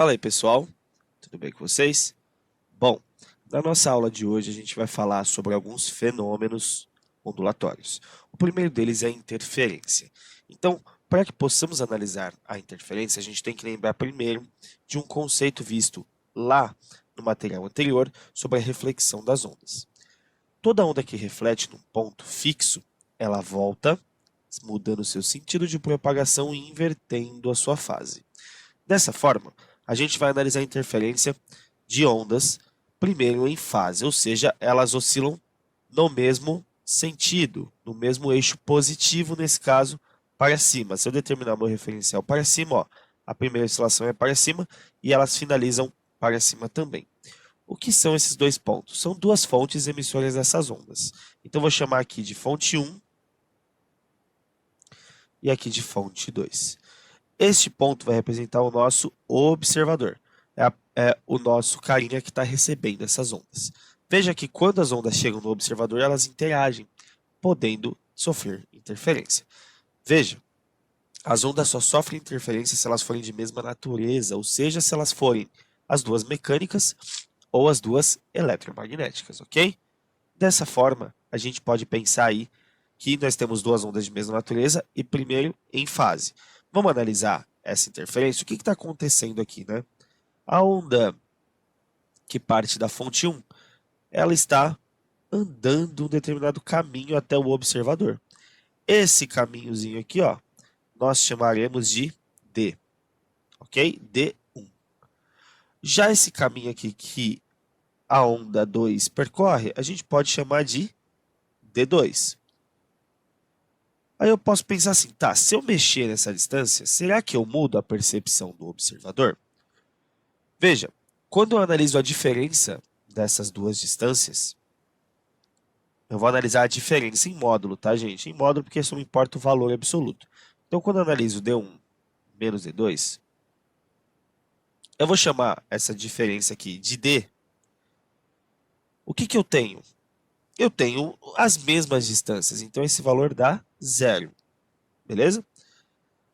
Fala aí, pessoal, tudo bem com vocês? Bom, na nossa aula de hoje a gente vai falar sobre alguns fenômenos ondulatórios. O primeiro deles é a interferência. Então, para que possamos analisar a interferência, a gente tem que lembrar primeiro de um conceito visto lá no material anterior sobre a reflexão das ondas. Toda onda que reflete num ponto fixo, ela volta, mudando seu sentido de propagação e invertendo a sua fase. Dessa forma, a gente vai analisar a interferência de ondas primeiro em fase, ou seja, elas oscilam no mesmo sentido, no mesmo eixo positivo, nesse caso, para cima. Se eu determinar meu referencial para cima, ó, a primeira oscilação é para cima e elas finalizam para cima também. O que são esses dois pontos? São duas fontes emissoras dessas ondas. Então, vou chamar aqui de fonte 1 e aqui de fonte 2. Este ponto vai representar o nosso observador. É o nosso carinha que está recebendo essas ondas. Veja que quando as ondas chegam no observador, elas interagem, podendo sofrer interferência. Veja, as ondas só sofrem interferência se elas forem de mesma natureza, ou seja, se elas forem as duas mecânicas ou as duas eletromagnéticas, ok? Dessa forma, a gente pode pensar aí que nós temos duas ondas de mesma natureza e primeiro em fase. Vamos analisar essa interferência? O que está acontecendo aqui, né? A onda que parte da fonte 1, ela está andando um determinado caminho até o observador. Esse caminhozinho aqui, ó, nós chamaremos de D, ok? D1. Já esse caminho aqui que a onda 2 percorre, a gente pode chamar de D2. Aí eu posso pensar assim, tá, se eu mexer nessa distância, será que eu mudo a percepção do observador? Veja, quando eu analiso a diferença dessas duas distâncias, eu vou analisar a diferença em módulo, tá, gente? Em módulo porque só me importa o valor absoluto. Então, quando eu analiso D1 menos D2, eu vou chamar essa diferença aqui de D. O que eu tenho? Eu tenho as mesmas distâncias, então esse valor dá 0, beleza?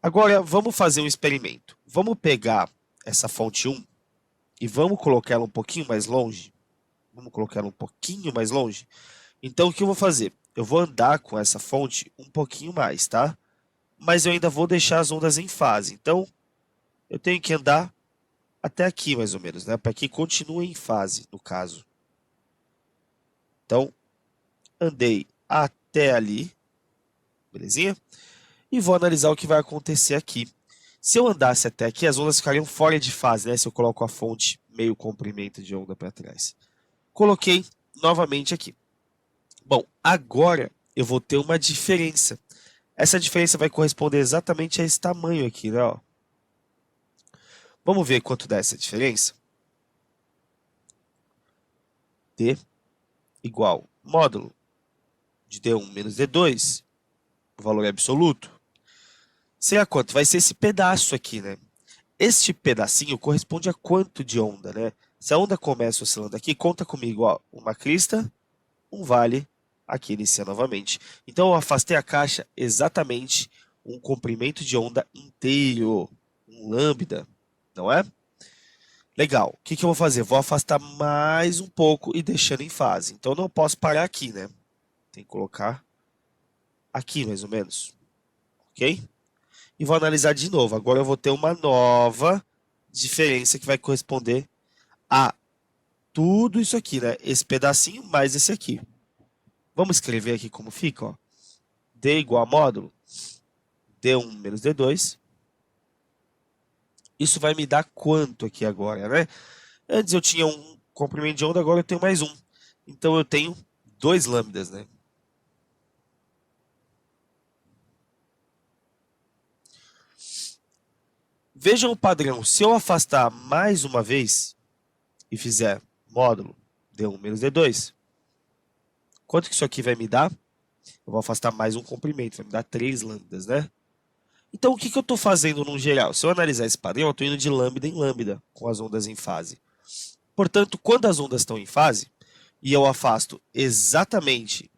Agora, vamos fazer um experimento. Vamos pegar essa fonte 1 e vamos colocar ela um pouquinho mais longe. Vamos colocar ela um pouquinho mais longe. Então, o que eu vou fazer? Eu vou andar com essa fonte um pouquinho mais, tá? Mas eu ainda vou deixar as ondas em fase. Então, eu tenho que andar até aqui, mais ou menos, né? Para que continue em fase, no caso. Então, andei até ali, belezinha? E vou analisar o que vai acontecer aqui. Se eu andasse até aqui, as ondas ficariam fora de fase, né? Se eu coloco a fonte meio comprimento de onda para trás. Coloquei novamente aqui. Bom, agora eu vou ter uma diferença. Essa diferença vai corresponder exatamente a esse tamanho aqui, né? Ó. Vamos ver quanto dá essa diferença? D igual módulo de D1 menos D2, o valor é absoluto. Será quanto? Vai ser esse pedaço aqui, né? Este pedacinho corresponde a quanto de onda, né? Se a onda começa oscilando aqui, conta comigo, ó, uma crista, um vale, aqui inicia novamente. Então, eu afastei a caixa exatamente um comprimento de onda inteiro, um lambda, não é? Legal, o que eu vou fazer? Vou afastar mais um pouco e deixando em fase. Então, eu não posso parar aqui, né? Tem que colocar aqui, mais ou menos, ok? E vou analisar de novo. Agora eu vou ter uma nova diferença que vai corresponder a tudo isso aqui, né? Esse pedacinho mais esse aqui. Vamos escrever aqui como fica, ó. D igual a módulo D1 menos D2. Isso vai me dar quanto aqui agora, né? Antes eu tinha um comprimento de onda, agora eu tenho mais um. Então eu tenho 2 lambdas, né? Vejam o padrão. Se eu afastar mais uma vez e fizer módulo D1 menos D2, quanto que isso aqui vai me dar? Eu vou afastar mais um comprimento, vai me dar 3 lambdas, né? Então, o que eu estou fazendo no geral? Se eu analisar esse padrão, eu estou indo de lambda em lambda com as ondas em fase. Portanto, quando as ondas estão em fase, e eu afasto exatamente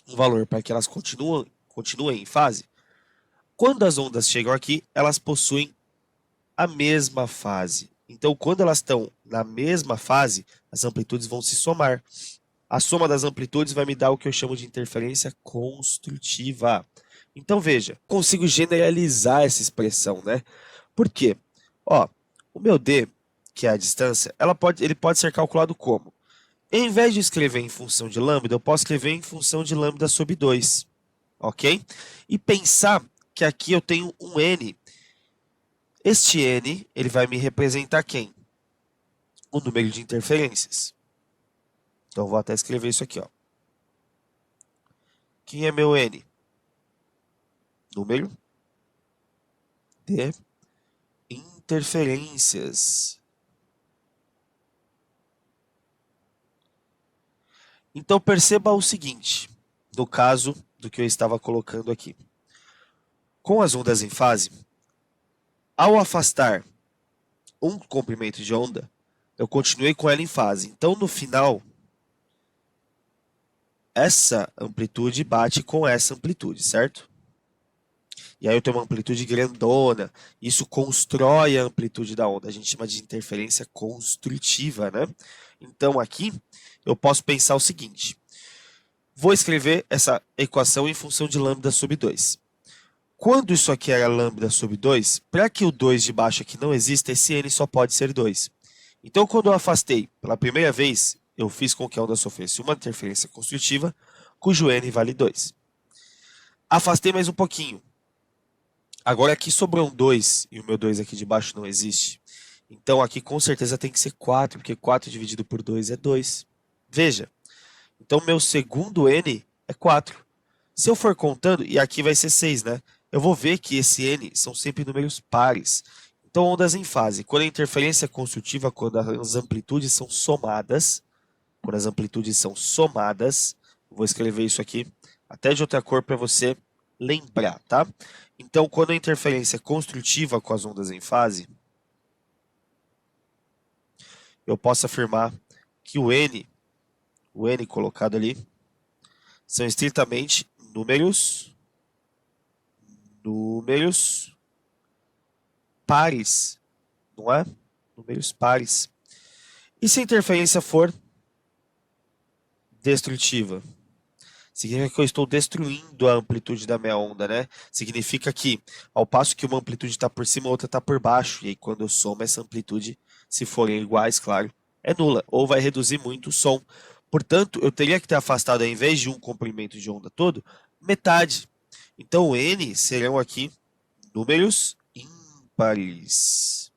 um valor para que elas continuem em fase, quando as ondas chegam aqui, elas possuem a mesma fase. Então, quando elas estão na mesma fase, as amplitudes vão se somar. A soma das amplitudes vai me dar o que eu chamo de interferência construtiva. Então, veja, consigo generalizar essa expressão, né? Por quê? Ó, o meu D, que é a distância, ele pode ser calculado como? Em vez de escrever em função de lambda, eu posso escrever em função de lambda sobre 2, ok? E pensar que aqui eu tenho um n. Este n, ele vai me representar quem? O número de interferências. Então, eu vou até escrever isso aqui, ó. Quem é meu n? Número de interferências. Então, perceba o seguinte, no caso do que eu estava colocando aqui. Com as ondas em fase, ao afastar um comprimento de onda, eu continuei com ela em fase. Então, no final, essa amplitude bate com essa amplitude, certo? E aí eu tenho uma amplitude grandona. Isso constrói a amplitude da onda. A gente chama de interferência construtiva, né? Então, aqui, eu posso pensar o seguinte. Vou escrever essa equação em função de lambda sobre 2. Quando isso aqui era lambda sobre 2, para que o 2 de baixo aqui não exista, esse n só pode ser 2. Então, quando eu afastei pela primeira vez, eu fiz com que a onda sofresse uma interferência construtiva, cujo n vale 2. Afastei mais um pouquinho. Agora aqui sobrou um 2, e o meu 2 aqui de baixo não existe. Então, aqui com certeza tem que ser 4, porque 4 dividido por 2 é 2. Veja, então meu segundo n é 4. Se eu for contando, e aqui vai ser 6, né? Eu vou ver que esse n são sempre números pares. Então, ondas em fase. Quando a interferência é construtiva, quando as amplitudes são somadas, vou escrever isso aqui até de outra cor para você lembrar, tá? Então, quando a interferência é construtiva com as ondas em fase, eu posso afirmar que o n colocado ali, são estritamente números pares, não é? Números pares. E se a interferência for destrutiva? Significa que eu estou destruindo a amplitude da minha onda, né? Significa que, ao passo que uma amplitude está por cima, a outra está por baixo. E aí, quando eu somo essa amplitude, se forem iguais, claro, é nula. Ou vai reduzir muito o som. Portanto, eu teria que ter afastado, ao invés de um comprimento de onda todo, metade. Então, o n serão aqui números ímpares.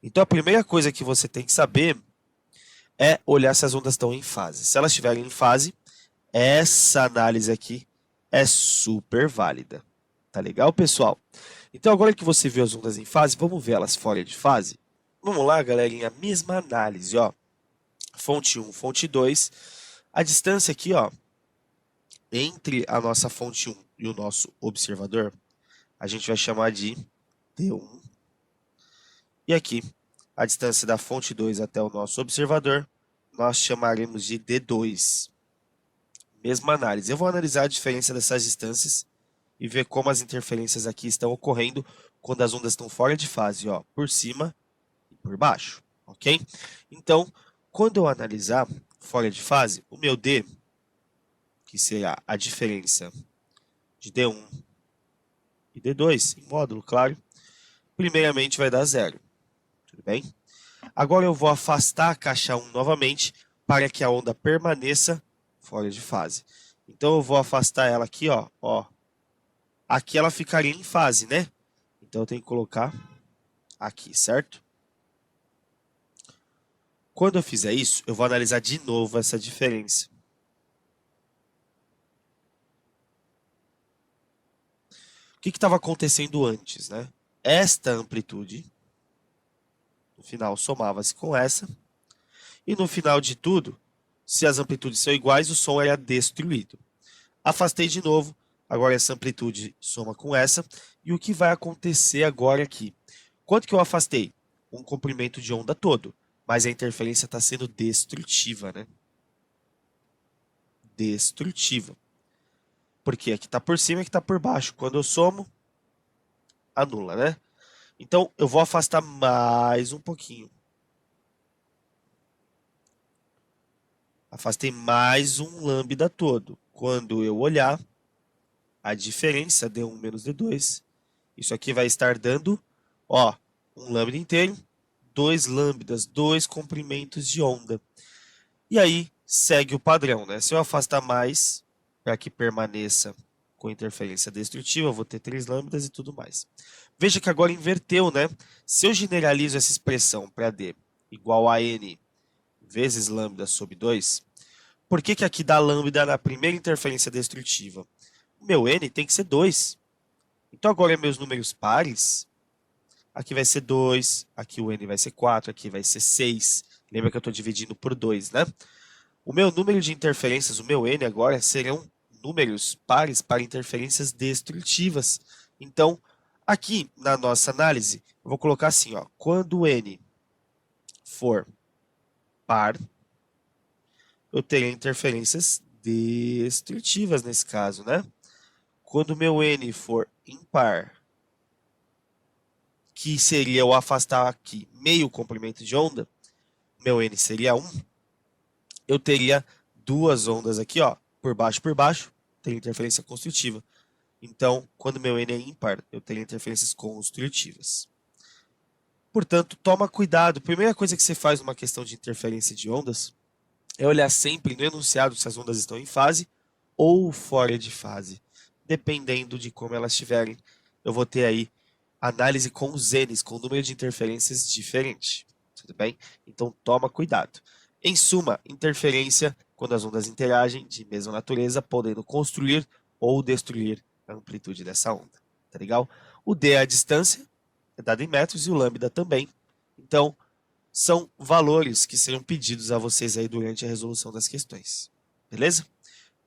Então, a primeira coisa que você tem que saber é olhar se as ondas estão em fase. Se elas estiverem em fase, essa análise aqui é super válida. Tá legal, pessoal? Então, agora que você viu as ondas em fase, vamos ver elas fora de fase? Vamos lá, galerinha, mesma análise, ó. Fonte 1, fonte 2. A distância aqui, ó, entre a nossa fonte 1 e o nosso observador, a gente vai chamar de D1. E aqui, a distância da fonte 2 até o nosso observador, nós chamaremos de D2. Mesma análise. Eu vou analisar a diferença dessas distâncias e ver como as interferências aqui estão ocorrendo quando as ondas estão fora de fase, ó, por cima e por baixo, ok? Então, quando eu analisar fora de fase, o meu D, que será a diferença de D1 e D2, em módulo, claro, primeiramente vai dar 0, tudo bem? Agora eu vou afastar a caixa 1 novamente para que a onda permaneça fora de fase. Então eu vou afastar ela aqui, ó. Aqui ela ficaria em fase, né? Então eu tenho que colocar aqui, certo? Quando eu fizer isso, eu vou analisar de novo essa diferença. O que estava acontecendo antes, né? Esta amplitude, no final, somava-se com essa. E no final de tudo, se as amplitudes são iguais, o som era destruído. Afastei de novo, agora essa amplitude soma com essa. E o que vai acontecer agora aqui? Quanto que eu afastei? Um comprimento de onda todo. Mas a interferência está sendo destrutiva, né? Destrutiva. Porque aqui está por cima e aqui está por baixo. Quando eu somo, anula, né? Então, eu vou afastar mais um pouquinho. Afastei mais um lambda todo. Quando eu olhar a diferença D1 menos D2, isso aqui vai estar dando, ó, um lambda inteiro, 2 lambdas, 2 comprimentos de onda. E aí, segue o padrão, né? Se eu afastar mais, para que permaneça com interferência destrutiva, eu vou ter 3 lambdas e tudo mais. Veja que agora inverteu, né? Se eu generalizo essa expressão para D igual a N vezes lambda sobre 2, por que aqui dá lambda na primeira interferência destrutiva? O meu N tem que ser 2. Então agora meus números pares, aqui vai ser 2, aqui o N vai ser 4, aqui vai ser 6. Lembra que eu estou dividindo por 2, né? O meu número de interferências, o meu N agora, serão números pares para interferências destrutivas. Então, aqui na nossa análise, eu vou colocar assim, ó, quando o N for par, eu terei interferências destrutivas nesse caso, né? Quando o meu N for impar, que seria eu afastar aqui meio comprimento de onda, meu N seria 1, eu teria duas ondas aqui, ó, por baixo, teria interferência construtiva. Então, quando meu N é ímpar, eu teria interferências construtivas. Portanto, toma cuidado. Primeira coisa que você faz numa questão de interferência de ondas é olhar sempre no enunciado se as ondas estão em fase ou fora de fase. Dependendo de como elas estiverem, eu vou ter aí análise com os N's, com o número de interferências diferente. Tudo bem? Então, toma cuidado. Em suma, interferência quando as ondas interagem de mesma natureza, podendo construir ou destruir a amplitude dessa onda. Tá legal? O D é a distância, é dado em metros, e o lambda também. Então, são valores que serão pedidos a vocês aí durante a resolução das questões. Beleza?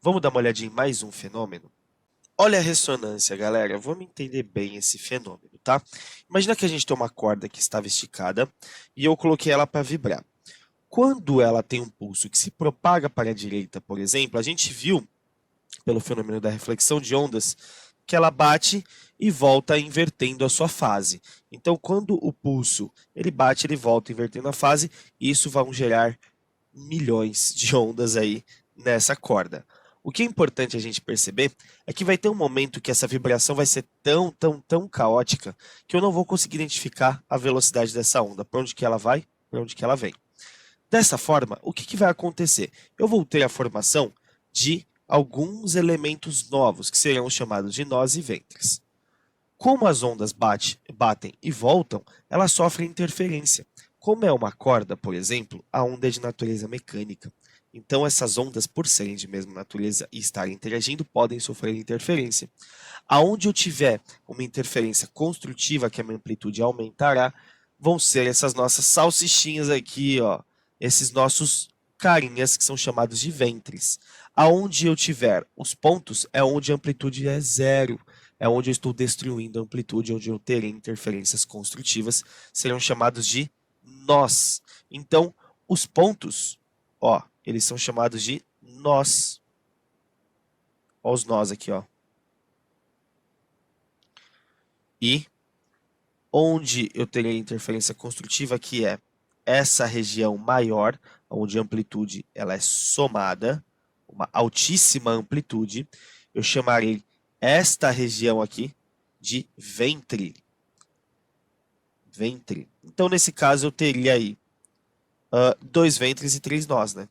Vamos dar uma olhadinha em mais um fenômeno? Olha a ressonância, galera. Vamos entender bem esse fenômeno, tá? Imagina que a gente tem uma corda que estava esticada e eu coloquei ela para vibrar. Quando ela tem um pulso que se propaga para a direita, por exemplo, a gente viu, pelo fenômeno da reflexão de ondas, que ela bate e volta invertendo a sua fase. Então, quando o pulso ele bate, ele volta invertendo a fase, e isso vai gerar milhões de ondas aí nessa corda. O que é importante a gente perceber é que vai ter um momento que essa vibração vai ser tão caótica que eu não vou conseguir identificar a velocidade dessa onda, para onde que ela vai, para onde que ela vem. Dessa forma, o que vai acontecer? Eu vou ter a formação de alguns elementos novos, que serão chamados de nós e ventres. Como as ondas batem e voltam, elas sofrem interferência. Como é uma corda, por exemplo, a onda é de natureza mecânica. Então, essas ondas, por serem de mesma natureza e estarem interagindo, podem sofrer interferência. Aonde eu tiver uma interferência construtiva, que a minha amplitude aumentará, vão ser essas nossas salsichinhas aqui, ó, esses nossos carinhas que são chamados de ventres. Aonde eu tiver os pontos é onde a amplitude é zero, é onde eu estou destruindo a amplitude, onde eu terei interferências construtivas, serão chamados de nós. Então, os pontos, ó, eles são chamados de nós. Ó os nós aqui, ó. E onde eu terei interferência construtiva, que é essa região maior, onde a amplitude ela é somada, uma altíssima amplitude, eu chamarei esta região aqui de ventre. Ventre. Então, nesse caso, eu teria aí 2 ventres e 3 nós, né?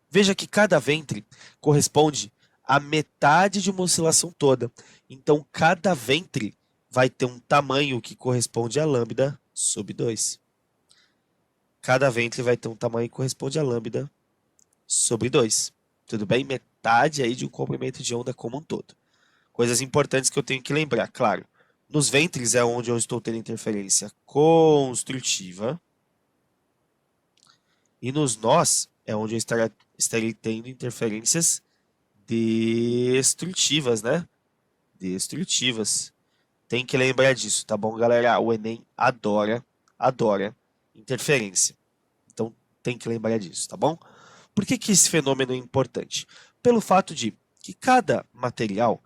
Veja que cada ventre corresponde à metade de uma oscilação toda. Então, cada ventre vai ter um tamanho que corresponde a lambda sobre 2. Cada ventre vai ter um tamanho que corresponde a lambda sobre 2. Tudo bem? Metade aí de um comprimento de onda como um todo. Coisas importantes que eu tenho que lembrar, claro. Nos ventres é onde eu estou tendo interferência construtiva. E nos nós é onde eu estarei tendo interferências destrutivas, né? Destrutivas. Tem que lembrar disso, tá bom, galera? O Enem adora interferência. Então, tem que lembrar disso, tá bom? Por que esse fenômeno é importante? Pelo fato de que cada material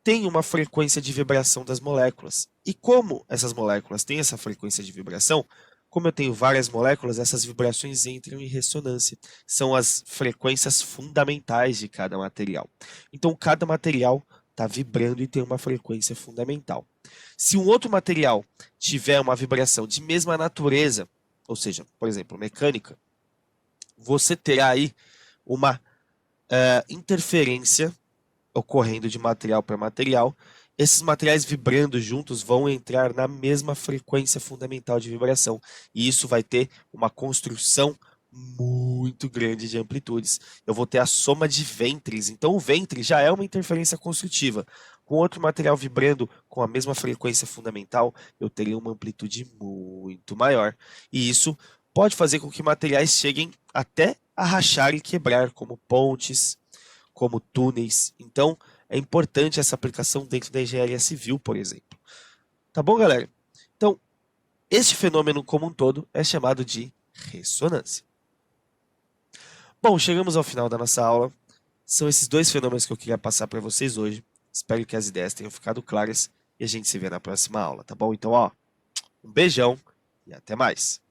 tem uma frequência de vibração das moléculas. E como essas moléculas têm essa frequência de vibração, como eu tenho várias moléculas, essas vibrações entram em ressonância. São as frequências fundamentais de cada material. Então, cada material está vibrando e tem uma frequência fundamental. Se um outro material tiver uma vibração de mesma natureza, ou seja, por exemplo, mecânica, você terá aí uma interferência ocorrendo de material para material. Esses materiais vibrando juntos vão entrar na mesma frequência fundamental de vibração. E isso vai ter uma construção muito grande de amplitudes. Eu vou ter a soma de ventres. Então o ventre já é uma interferência construtiva. Com outro material vibrando com a mesma frequência fundamental, eu teria uma amplitude muito maior. E isso pode fazer com que materiais cheguem até a rachar e quebrar, como pontes, como túneis. Então, é importante essa aplicação dentro da engenharia civil, por exemplo. Tá bom, galera? Então, este fenômeno como um todo é chamado de ressonância. Bom, chegamos ao final da nossa aula. São esses dois fenômenos que eu queria passar para vocês hoje. Espero que as ideias tenham ficado claras e a gente se vê na próxima aula, tá bom? Então, um beijão e até mais.